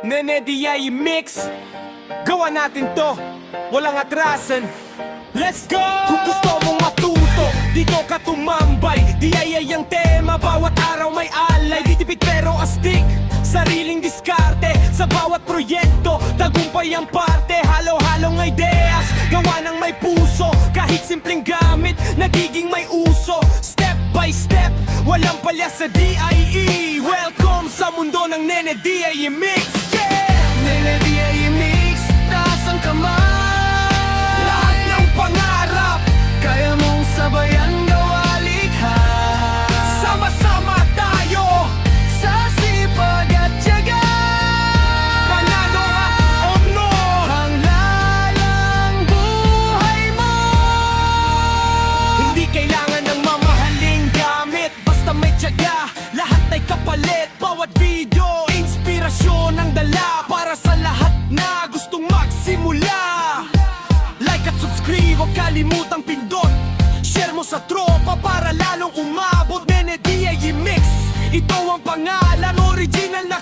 Nene DI Mix. Gawa natin to, walang atrasan. Let's go! Kung gusto mong matuto, dito ka tumambay. DIY ang tema, bawat araw may alay. Di tipid pero astig, sariling diskarte. Sa bawat proyekto, tagumpay ang parte. Halo-halong ideas, gawa ng may puso. Kahit simpleng gamit, nagiging may uso. Step by step, walang palya sa DIE. Welcome sa mundo ng Nene DIE Mix. Yeah! Nene DIE Mix, taas ang kamay. Lahat ng pangarap, kaya mong sabayan gawa likha. Sama-sama tayo, sa sipag at tiyaga. Panalo ka o no, hanglalang buhay mo. Hindi kailangan ng mamahaling gamit, basta may tiyaga, lahat ay kapalit. Bawat video, inspirasyon ang dala para sa lahat na gustong magsimula. Like at subscribe, huwag kalimutang pindot. Share mo sa tropa para lalong umabot. Nene DIE Mix, ito ang pangalan, original na